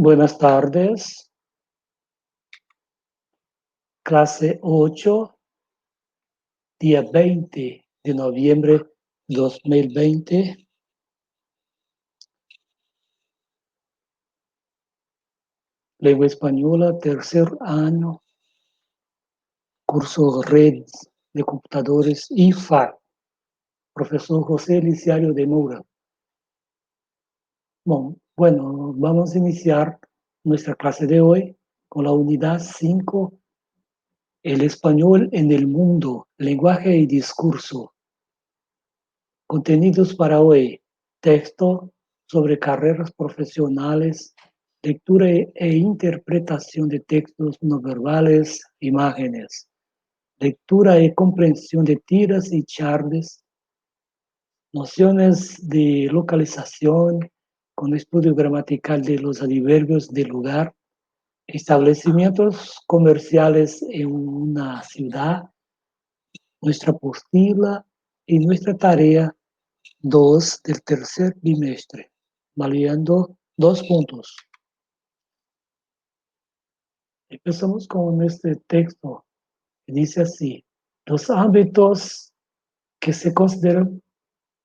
Buenas tardes, clase 8, día 20 de noviembre 2020. Lengua española, tercer año, curso Red de Computadores IFA, profesor José Liciario de Moura. Bueno, vamos a iniciar nuestra clase de hoy con la unidad 5, el español en el mundo, lenguaje y discurso. Contenidos para hoy: texto sobre carreras profesionales, lectura e interpretación de textos no verbales, imágenes, lectura y comprensión de tiras y charlas, nociones de localización con estudio gramatical de los adverbios de lugar, establecimientos comerciales en una ciudad, nuestra postila y nuestra tarea 2 del tercer bimestre, validando 2 puntos. Empezamos con este texto que dice así: los ámbitos que se consideran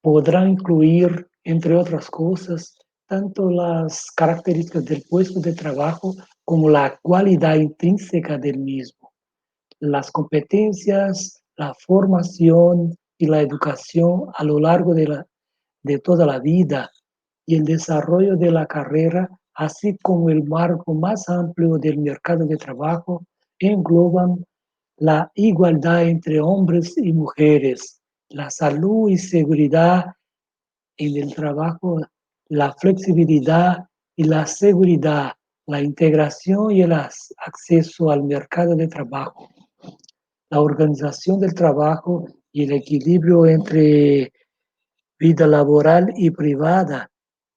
podrán incluir, entre otras cosas, tanto las características del puesto de trabajo como la cualidad intrínseca del mismo, las competencias, la formación y la educación a lo largo de toda la vida, y el desarrollo de la carrera, así como el marco más amplio del mercado de trabajo, engloban la igualdad entre hombres y mujeres, la salud y seguridad en el trabajo, la flexibilidad y la seguridad, la integración y el acceso al mercado de trabajo, la organización del trabajo y el equilibrio entre vida laboral y privada,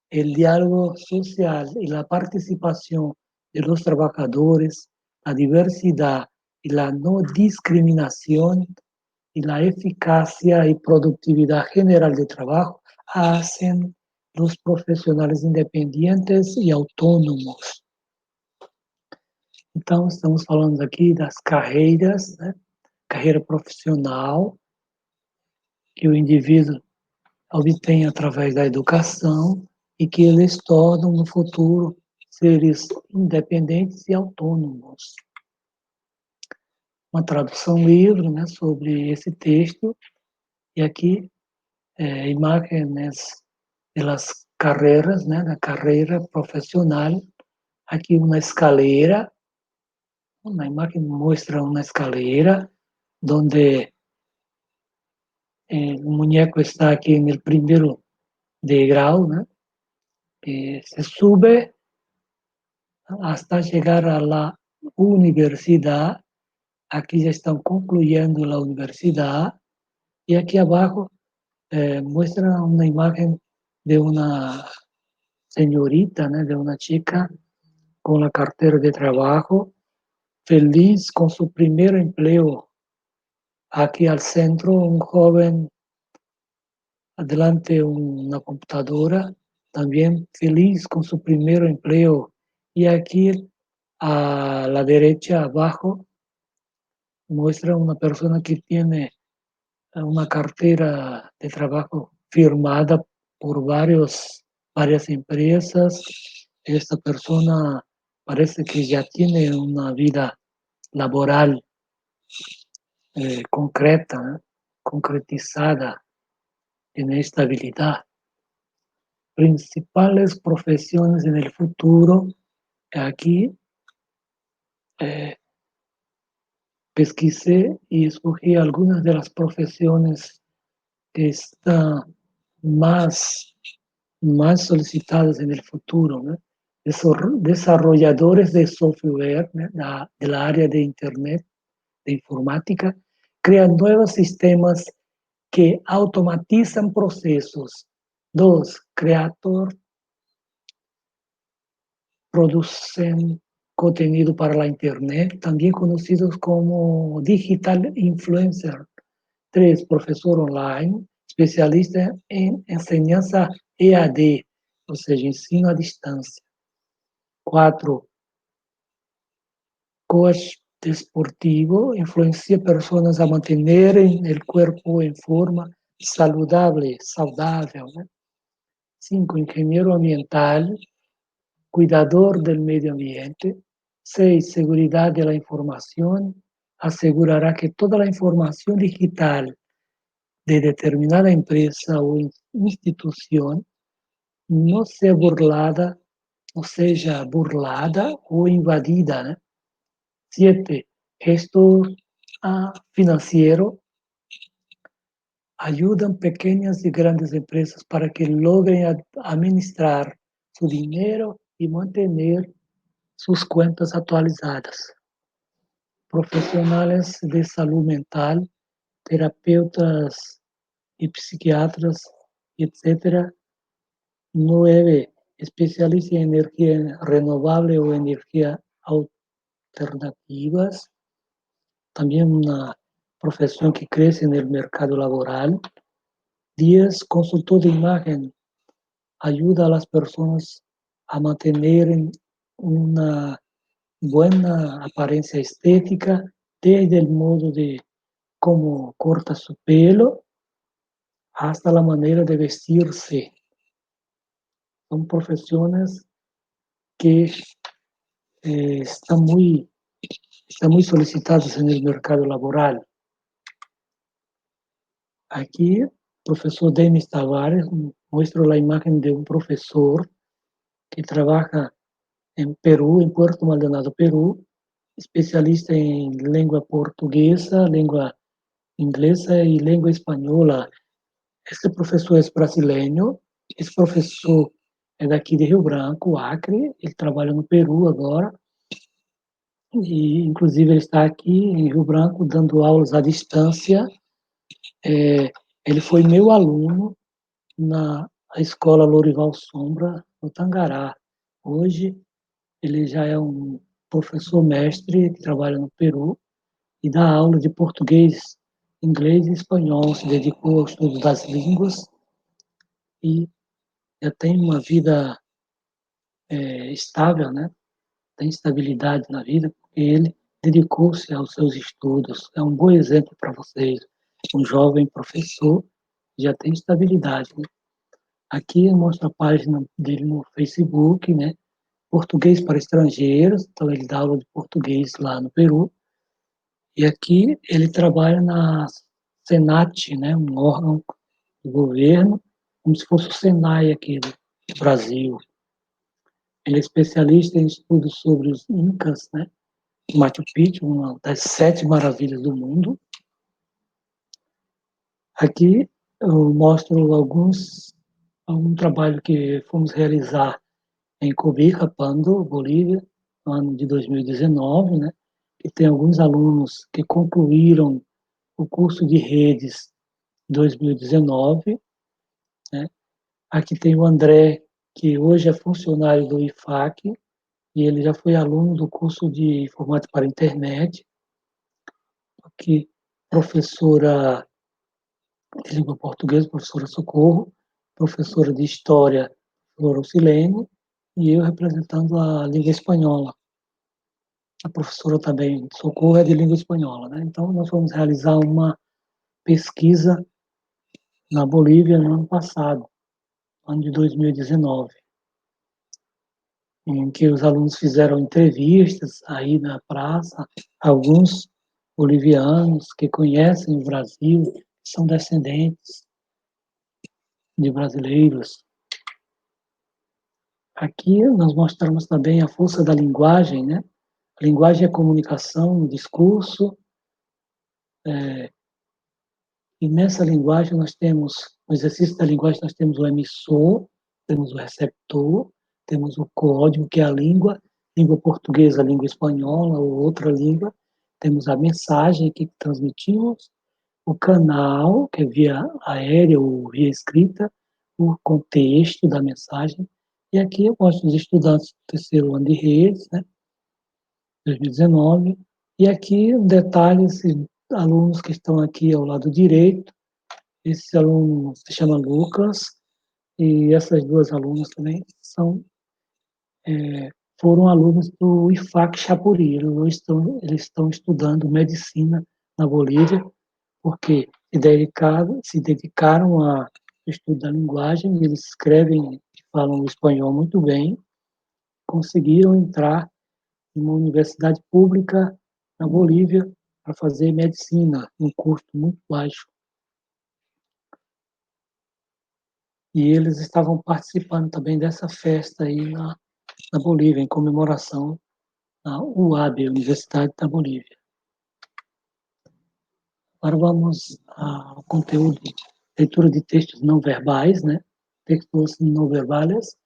el diálogo social y la participación de los trabajadores, la diversidad y la no discriminación y la eficacia y productividad general de trabajo hacen los profesionales independientes y autónomos. Então, estamos falando aqui das carreiras, né? Carreira profissional que o indivíduo obtém através da educação e que eles tornam no futuro seres independentes e autônomos. Uma tradução livre, né, sobre esse texto, e aqui imágenes de las carreras, né, da carreira profissional. Aqui uma escalera, uma imagem mostra uma escalera onde o muñeco está aqui no primeiro degrau, né, que se sube hasta llegar a la universidad. Aquí ya están concluyendo la universidad y aquí abajo muestra una imagen de una señorita, ¿no? De una chica con la cartera de trabajo, feliz con su primer empleo. Aquí al centro un joven, adelante una computadora, también feliz con su primer empleo. Y aquí a la derecha abajo muestra una persona que tiene una cartera de trabajo firmada por varias empresas. Esta persona parece que ya tiene una vida laboral concreta, ¿eh? Concretizada, tiene estabilidad. Principales profesiones en el futuro. Aquí pesquisé y escogí algunas de las profesiones que están más solicitadas en el futuro, ¿no? Desarrolladores de software, ¿no? De la área de Internet, de informática, crean nuevos sistemas que automatizan procesos. 2. Creator, producen contenido para la Internet, también conocidos como digital influencer. 3. Profesor online, especialista en enseñanza EAD, ou seja, ensino à distância. 4, coach desportivo influencia personas a mantener el cuerpo en forma saludable, ¿no? 5, ingeniero ambiental, cuidador del medio ambiente. 6, seguridad de la información, asegurará que toda la información digital de determinada empresa o institución no sea burlada, no seja burlada ou invadida, né? 7, gestor financiero, ayudan pequeñas y grandes empresas para que logren administrar su dinero y mantener sus cuentas actualizadas. Profesionales de salud mental, terapeutas y psiquiatras, etcétera. 9, especialista en energía renovable o energía alternativas. También una profesión que crece en el mercado laboral. 10, consultor de imagen, ayuda a las personas a mantener una buena apariencia estética, desde el modo de cómo corta su pelo hasta la manera de vestirse. Son profesiones que están muy solicitadas en el mercado laboral. Aquí, profesor Denis Tavares muestra la imagen de un profesor que trabaja en Perú, en Puerto Maldonado, Perú, especialista en lengua portuguesa, lengua inglesa y lengua española. Este professor é brasileiro, esse professor é daqui de Rio Branco, Acre, ele trabalha no Peru agora, e inclusive ele está aqui em Rio Branco dando aulas à distância. Ele foi meu aluno na escola Lorival Sombra, no Tangará. Hoje ele já é um professor mestre que trabalha no Peru e dá aula de português, inglês e espanhol, se dedicou ao estudo das línguas e já tem uma vida estável, né? Tem estabilidade na vida, porque ele dedicou-se aos seus estudos. É um bom exemplo para vocês. Um jovem professor já tem estabilidade, né? Aqui mostra a página dele no Facebook, né? Português para estrangeiros, então ele dá aula de português lá no Peru. E aqui ele trabalha na Senat, né? Um órgão do governo, como se fosse o Senai aqui do Brasil. Ele é especialista em estudos sobre os Incas, né? Machu Picchu, uma das 7 maravilhas do mundo. Aqui eu mostro algum trabalho que fomos realizar em Cobija, Pando, Bolívia, no ano de 2019, né? E tem alguns alunos que concluíram o curso de redes 2019, né? Aqui tem o André, que hoje é funcionário do IFAC, e ele já foi aluno do curso de informática para a internet. Aqui, professora de língua portuguesa, professora Socorro, professora de história, Flora Silene, e eu representando a língua espanhola. A professora também, Socorro, é de língua espanhola, né? Então, nós vamos realizar uma pesquisa na Bolívia no ano passado, ano de 2019, em que os alunos fizeram entrevistas aí na praça, alguns bolivianos que conhecem o Brasil, são descendentes de brasileiros. Aqui nós mostramos também a força da linguagem, né? A linguagem é comunicação, o discurso, e nessa linguagem nós temos, no exercício da linguagem, nós temos o emissor, temos o receptor, temos o código, que é a língua portuguesa, a língua espanhola ou outra língua, temos a mensagem que transmitimos, o canal, que é via aérea ou via escrita, o contexto da mensagem, e aqui eu mostro os estudantes do terceiro ano de redes, né, 2019, e aqui um detalhe, esses alunos que estão aqui ao lado direito, esse aluno se chama Lucas, e essas duas alunas também são foram alunos do IFAC Chapuri. Eles estão estudando medicina na Bolívia, porque se dedicaram a estudar linguagem, eles escrevem e falam espanhol muito bem, conseguiram entrar em uma universidade pública na Bolívia para fazer medicina, um custo muito baixo. E eles estavam participando também dessa festa aí na Bolívia, em comemoração à UAB, Universidade da Bolívia. Agora vamos ao conteúdo, leitura de textos não verbais, né? Textos não verbais,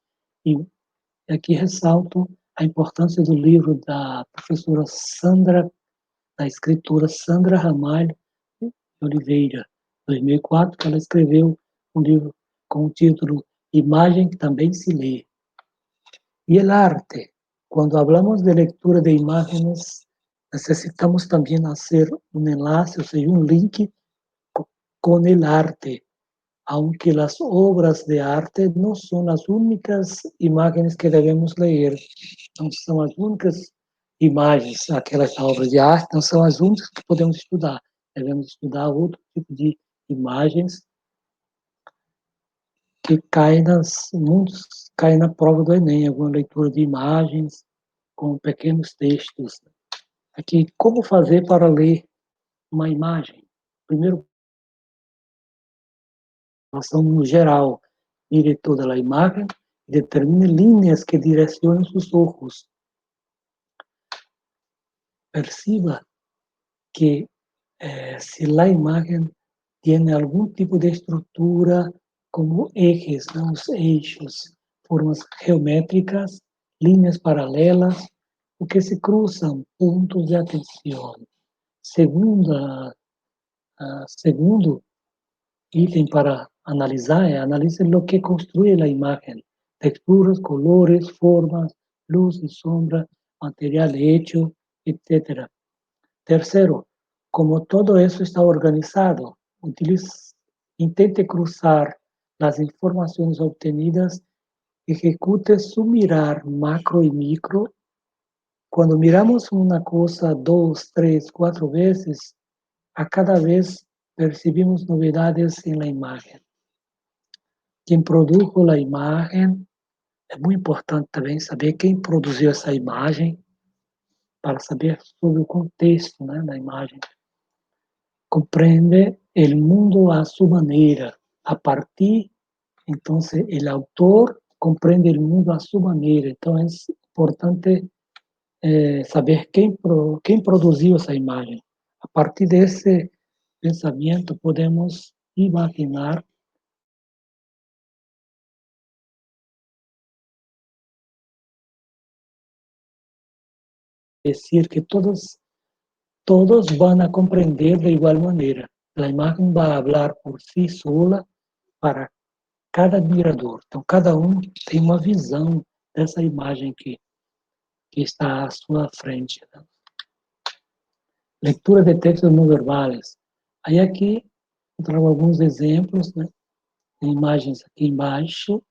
e aqui ressalto a importância do livro da professora Sandra, da escritora Sandra Ramalho de Oliveira, 2004, que ela escreveu um livro com o título Imagem que também se lê. Y el arte. Cuando hablamos de lectura de imágenes, necesitamos también hacer un enlace, o sea, un link con el arte, aunque las obras de arte no son las únicas imágenes que debemos leer, não são as únicas imagens, aquelas obras de arte, não são as únicas que podemos estudar. Devemos estudar outro tipo de imagens que muitos caem na prova do Enem, alguma leitura de imagens com pequenos textos. Aqui, como fazer para ler uma imagem? Primeiro, ação no geral, mire toda a imagem e determine linhas que direcionem os olhos. Perciba que se a imagem tem algum tipo de estrutura, como ejes, né, os eixos, formas geométricas, linhas paralelas, o que se cruzam, pontos de atenção. Segundo item para analisar é analise o que construi a imagem, texturas, colores, formas, luz e sombra, material hecho, etc. Terceiro, como todo isso está organizado, intente cruzar as informações obtenidas, execute su mirar macro e micro. Quando miramos uma coisa 2, 3, 4 vezes, a cada vez percebemos novidades na imagem. Quem produziu a imagem, é muito importante também saber quem produziu essa imagem, para saber sobre o contexto, né, da imagem. Compreende o mundo a sua maneira, a partir, então, o autor compreende o mundo a sua maneira, então é importante saber quem produziu essa imagem. A partir desse pensamento, podemos imaginar dizer que todos vão a compreender de igual maneira. A imagem vai falar por si sola para cada admirador. Então, cada um tem uma visão dessa imagem que está à sua frente. Né? Leitura de textos não verbais. Aí aqui eu trago alguns exemplos, né? Imagens aqui embaixo,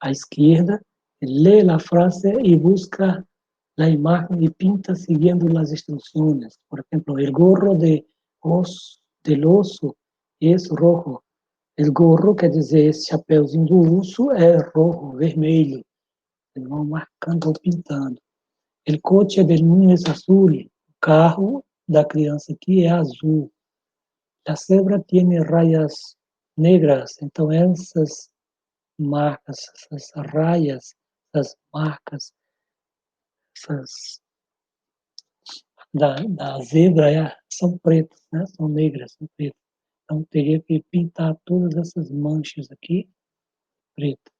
à esquerda, lê a frase e busca a imagem e pinta seguindo as instruções. Por exemplo, o gorro del oso é rojo. O gorro, quer dizer, esse chapéuzinho do urso é rojo, vermelho. Eles vão marcando ou pintando. O coche del niño é azul. O carro da criança aqui é azul. A zebra tem raias negras. Então, essas marcas, essas raias, essas marcas, essas da zebra são pretas, né? São negras, são pretas. Então, teria que pintar todas essas manchas aqui, preto.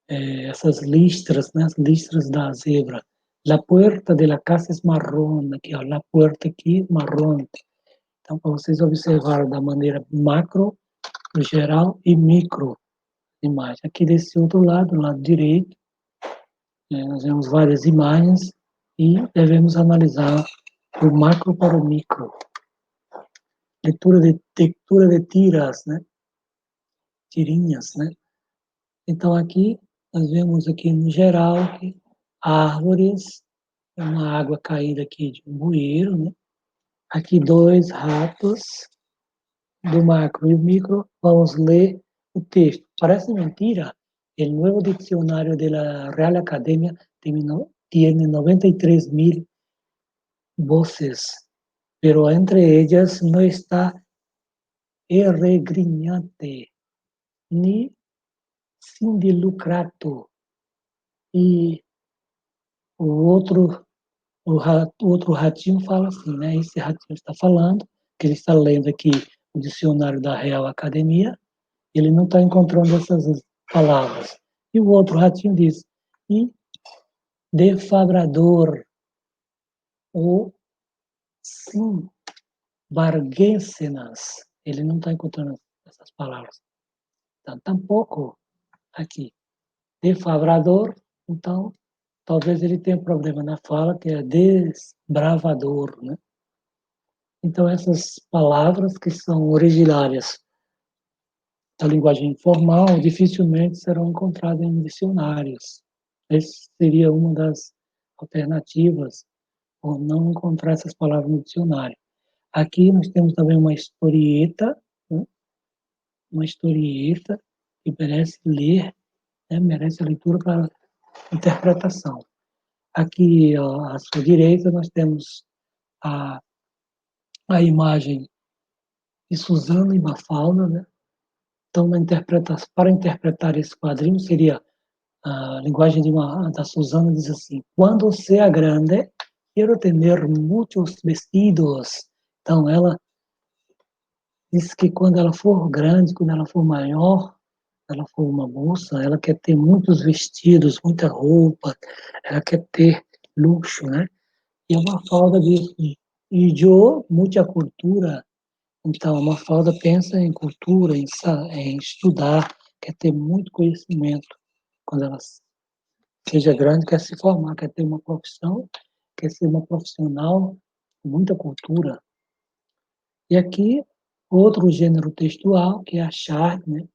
Essas listras, né? As listras da zebra. La puerta de la casa é marrom, aqui, ó, la puerta aqui, marrom. Então, para vocês observarem da maneira macro, geral e micro imagem. Aqui desse outro lado, do lado direito, nós vemos várias imagens e devemos analisar do macro para o micro. Leitura de tiras, né? Tirinhas, né? Então, aqui nós vemos aqui no geral que árvores, uma água caída aqui de um bueiro, né? Aqui dois ratos, do macro e o micro, vamos ler o texto. Parece mentira, o novo dicionário da Real Academia tem 93.000 voces, pero entre ellas no está erregriñante, ni sindilucrato. E o outro ratinho fala assim, né? Esse ratinho está falando, que ele está lendo aqui o dicionário da Real Academia, ele não está encontrando essas palavras. E o outro ratinho diz, e defabrador, ou sim, barguêncenas. Ele não está encontrando essas palavras. Então, tampouco aqui. Defabrador, então, talvez ele tenha um problema na fala, que é desbravador, né? Então, essas palavras que são originárias da linguagem informal dificilmente serão encontradas em dicionários. Essa seria uma das alternativas, ou não encontrar essas palavras no dicionário. Aqui nós temos também uma historieta, né? Uma historieta que merece ler, né? Merece a leitura para interpretação. Aqui à sua direita nós temos a, a imagem de Susana e Mafalda, né? Então, para interpretar esse quadrinho, seria a linguagem da Susana diz assim: quando seja grande, quero ter muitos vestidos. Então, ela diz que quando ela for grande, quando ela for maior, ela for uma moça, ela quer ter muitos vestidos, muita roupa, ela quer ter luxo, né? E a Mafalda diz: e eu, muita cultura. Então, a Mafalda pensa em cultura, em estudar, quer ter muito conhecimento. Quando ela seja grande, quer se formar, quer ter uma profissão, quer ser uma profissional com muita cultura. E aqui, outro gênero textual, que é a charge, né?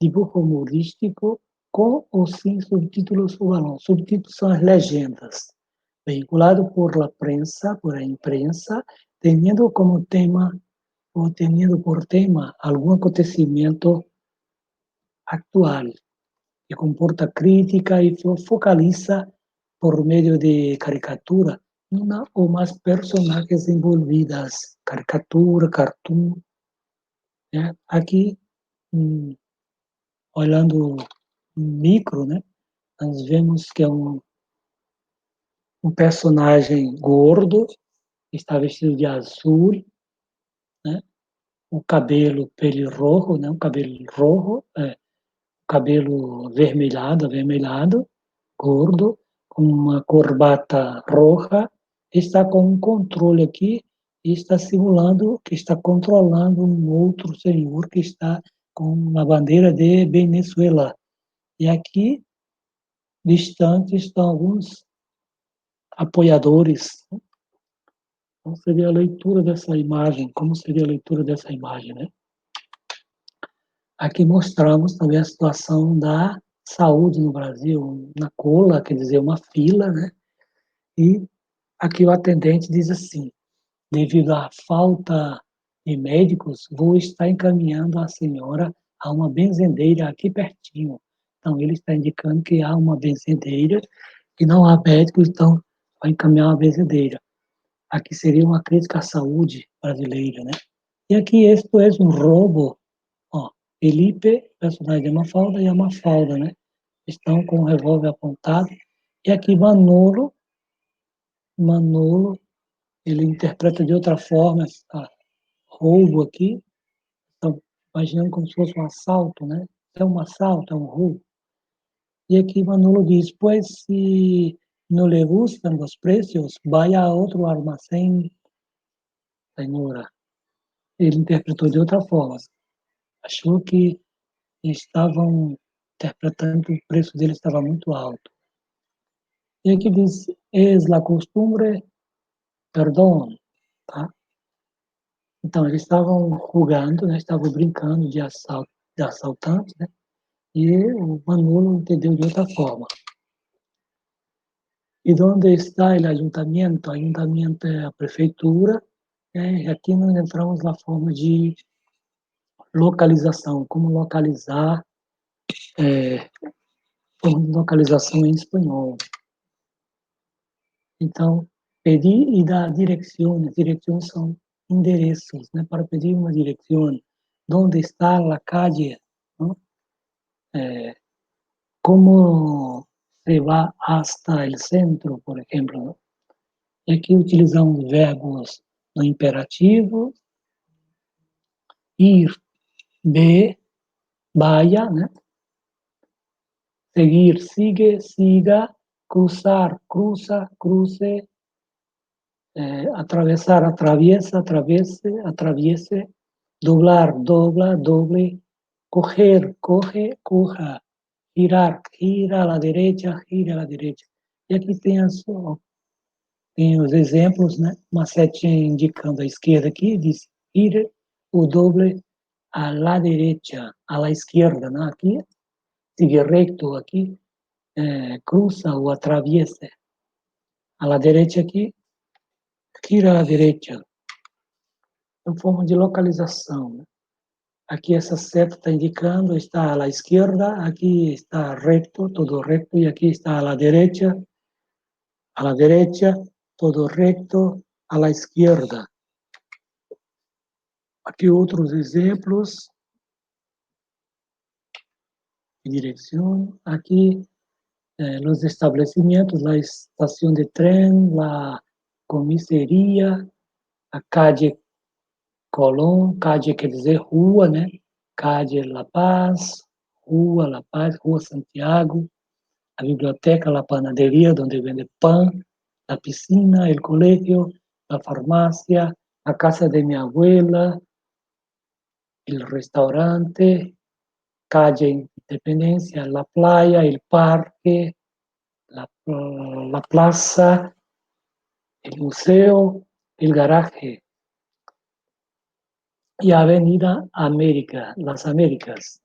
Dibujo humorístico com ou sem subtítulos ou não. Subtítulos são as legendas, vinculado por la prensa, por a imprensa, teniendo como tema ou teniendo por tema algum acontecimento actual que comporta crítica e focaliza por meio de caricatura uma ou mais personagens envolvidas, caricatura, cartoon, né? Aqui, olhando micro, né, nós vemos que é um personagem gordo, está vestido de azul, né, o cabelo pelirrojo, né, um cabelo rojo, cabelo avermelhado, gordo, com uma corbata roja, está com um controle aqui e está simulando que está controlando um outro senhor que está com uma bandeira de Venezuela. E aqui, distante, estão alguns apoiadores. Como seria a leitura dessa imagem? Como seria a leitura dessa imagem, né? Aqui mostramos também a situação da saúde no Brasil, na cola, quer dizer, uma fila, né? E aqui o atendente diz assim: devido à falta de médicos, vou estar encaminhando a senhora a uma benzedeira aqui pertinho. Então, ele está indicando que há uma benzedeira, que não há médicos, então vai encaminhar uma benzedeira. Aqui seria uma crítica à saúde brasileira, né? E aqui, este é um roubo. Ó, Felipe, personagem de Mafalda, e a Mafalda, né? Estão com o revólver apontado. E aqui Manolo, ele interpreta de outra forma essa roubo aqui. Então, imaginando como se fosse um assalto, né? É um assalto, é um roubo. E aqui Manolo diz, pois se não lhe gustam os preços, vaya a outro armazém, senhora. Ele interpretou de outra forma. Achou que estavam interpretando que o preço dele estava muito alto. E aqui diz, es la costumbre, perdão, tá? Então, eles estavam jogando, né? Estavam brincando de assaltantes, né? E o Manolo entendeu de outra forma. E onde está o ayuntamiento? O ayuntamiento é a prefeitura. Aqui nós entramos na forma de localização, como localizar, forma de localização em espanhol. Então, pedir e dar direções. Direções são endereços, né? Para pedir uma direção. Onde está a calle? ¿No? Como se va hasta el centro, por exemplo. ¿No? E aqui utilizamos verbos no imperativo, ir, ve, vaya, né? Seguir, sigue, siga, cruzar, cruza, cruce, atravessar, atraviesa, atravesse, atraviese, doblar, dobla, doble, coger, coge, coja, girar, gira a la derecha, gira a la derecha. E aqui tem os exemplos, né? Uma setinha indicando a esquerda aqui, diz gire o doble a la derecha, a la izquierda, né? Aqui, sigue recto aqui, cruza ou atraviesa. A la derecha aqui, gira a la derecha. Em forma de localização. Né? Aqui essa seta está indicando, está à esquerda, aqui está recto, todo recto, e aqui está a la derecha, todo recto, a la izquierda. Aqui outros exemplos de direção. Aqui los estabelecimentos, a estação de trem, a comissaria, a calle Colón, calle quer dizer rua, né? Calle La Paz, Rua La Paz, Rua Santiago, a biblioteca, a panaderia, onde vende pão, a piscina, o colégio, a farmácia, a casa de minha abuela, o restaurante, calle Independencia, la playa, el parque, la plaza, el museo, el garaje y Avenida América, las Américas.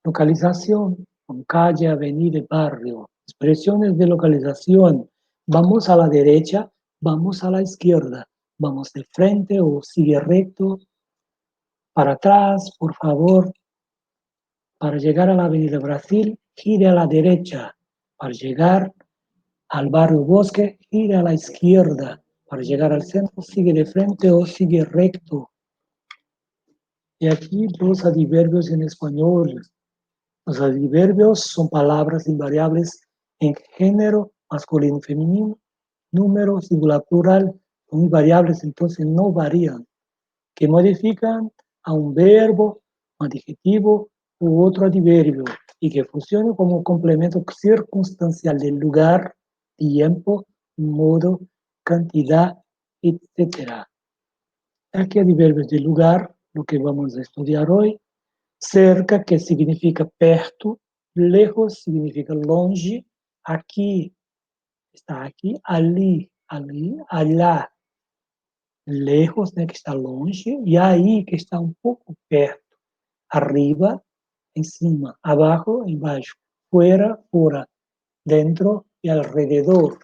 Localización, con calle, avenida, barrio. Expresiones de localización. Vamos a la derecha, vamos a la izquierda, vamos de frente o sigue recto, para atrás, por favor. Para llegar a la avenida Brasil, gire a la derecha. Para llegar al barrio Bosque, gire a la izquierda. Para llegar al centro, sigue de frente o sigue recto. Y aquí los adverbios en español. Los adverbios son palabras invariables en género, masculino, femenino, número, singular, plural, son invariables, entonces no varían, que modifican a un verbo, un adjetivo u otro adverbio y que funcionan como complemento circunstancial del lugar, tiempo, modo, cantidad, etc. Aquí adverbios de lugar, lo que vamos a estudiar hoy. Cerca, que significa perto, lejos significa longe, aqui está aqui, ali, ali, allá, lejos, né, que está longe, e aí, que está um pouco perto, arriba, em cima, abaixo, embaixo, fuera, fora, dentro e alrededor.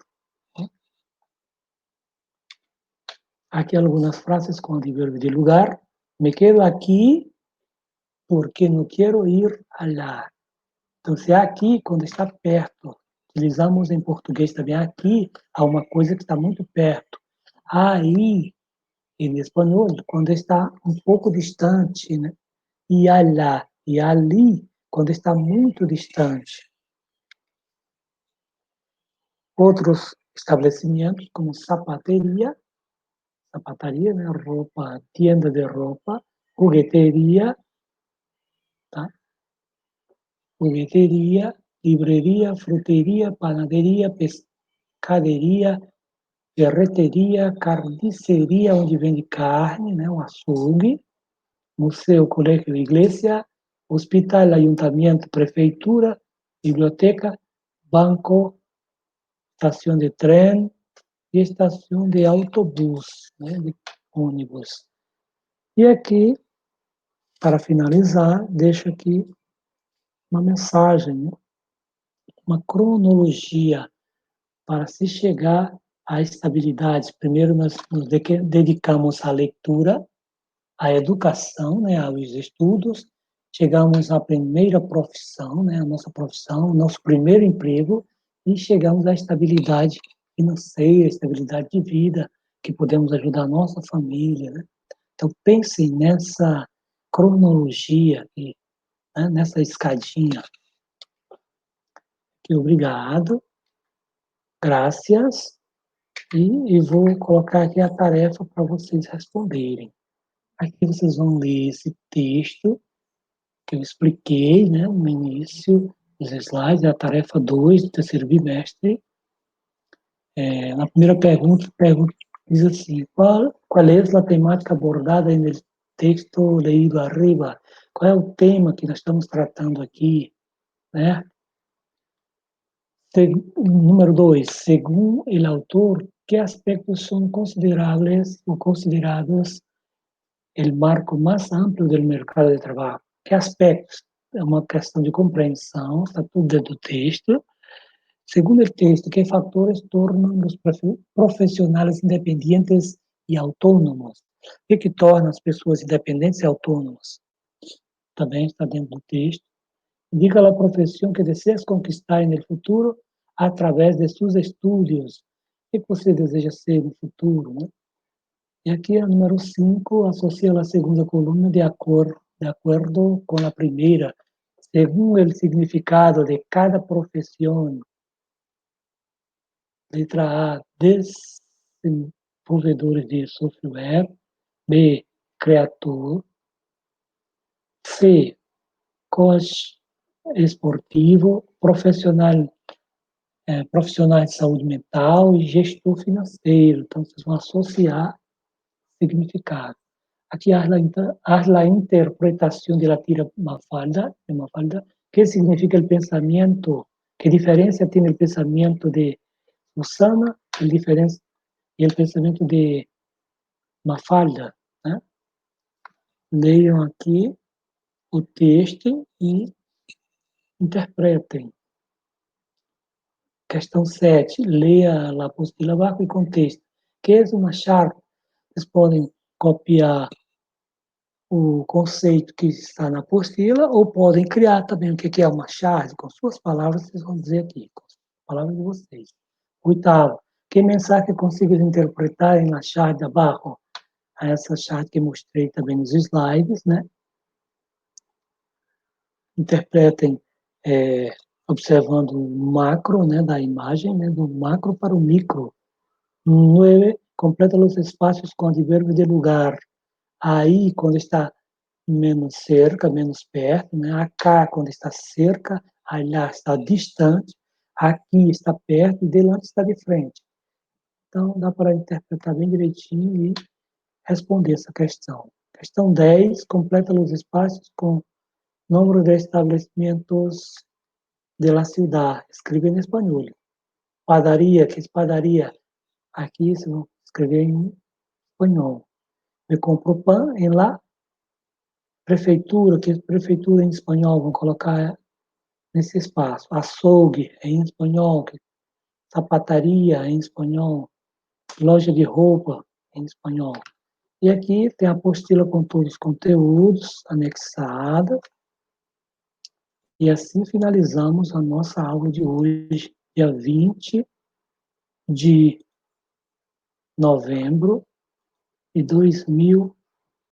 Aqui algumas frases com advérbio de lugar. Me quedo aqui porque não quero ir allá. Então, se é aqui, quando está perto, utilizamos em português também aqui, há uma coisa que está muito perto. Aí, em espanhol, quando está um pouco distante, né? E allá, e ali, quando está muito distante. Outros estabelecimentos, como sapataria, né? Roupa, tienda de roupa, jugueteria, tá? Jugueteria, livreria, fruteria, panaderia, pescaderia, ferreteria, carniceria, onde vende carne, né, um açougue, museu, colégio, igreja, hospital, ayuntamiento, prefeitura, biblioteca, banco, estação de trem e estação de autobus, né, de ônibus. E aqui, para finalizar, deixo aqui uma mensagem, né? Uma cronologia para se chegar à estabilidade. Primeiro, nós nos dedicamos à leitura, à educação, né, aos estudos, chegamos à primeira profissão, né, a nossa profissão, nosso primeiro emprego, e chegamos à estabilidade financeira, estabilidade de vida, que podemos ajudar a nossa família. Né? Então, pensem nessa cronologia, aqui, né, nessa escadinha. Que obrigado, graças, e vou colocar aqui a tarefa para vocês responderem. Aqui vocês vão ler esse texto que eu expliquei, né, no início dos slides, a tarefa 2 do terceiro bimestre. Na primeira pergunta diz assim, qual é a temática abordada no texto leído arriba? Qual é o tema que nós estamos tratando aqui, né? Número 2, segundo o autor, que aspectos são considerables ou considerados o marco mais amplo do mercado de trabalho? Que aspectos? É uma questão de compreensão, está tudo dentro do texto. Segundo o texto, que fatores tornam os profissionais independentes e autônomos? O que torna as pessoas independentes e autônomas? Também está dentro do texto. Indica a profissão que deseas conquistar no futuro através de seus estudos. O que você deseja ser no futuro? Né? E aqui, a número 5, associa a segunda coluna de acordo com a primeira, segundo o significado de cada profissão. Letra A, desenvolvedores de software. B, criador. C, coach esportivo, profissional de saúde mental e gestor financeiro. Então, vocês vão associar significado. Aqui há a interpretação de la tira Mafalda, que significa o pensamento, que diferença tem o pensamento de Susana e o pensamento de Mafalda. Né? Leiam aqui o texto e interpretem. Questão 7. Leia a apostila abaixo e contexto. Que é uma chave? Vocês podem copiar o conceito que está na apostila ou podem criar também o que é uma chave. Com suas palavras, vocês vão dizer aqui, com as palavras de vocês. 8. Que mensagem consigas interpretar em la chave abaixo? Essa chave que mostrei também nos slides, né? Interpretem observando o macro, né, da imagem, né, do macro para o micro. 9, completa os espaços com advérbio de lugar. Aí, quando está menos cerca, menos perto, né? Acá, quando está cerca, allá está distante, aqui está perto e delante está de frente. Então, dá para interpretar bem direitinho e responder essa questão. Questão 10, completa os espaços com número de estabelecimentos de la ciudad. Escreve em espanhol. Padaria, que é padaria? Aqui se vão escrever em espanhol. Me compro pan em la prefeitura, que é prefeitura em espanhol, vão colocar nesse espaço. Açougue em espanhol, sapataria em espanhol, loja de roupa em espanhol. E aqui tem a apostila com todos os conteúdos anexada. E assim finalizamos a nossa aula de hoje, dia 20 de novembro de 2020.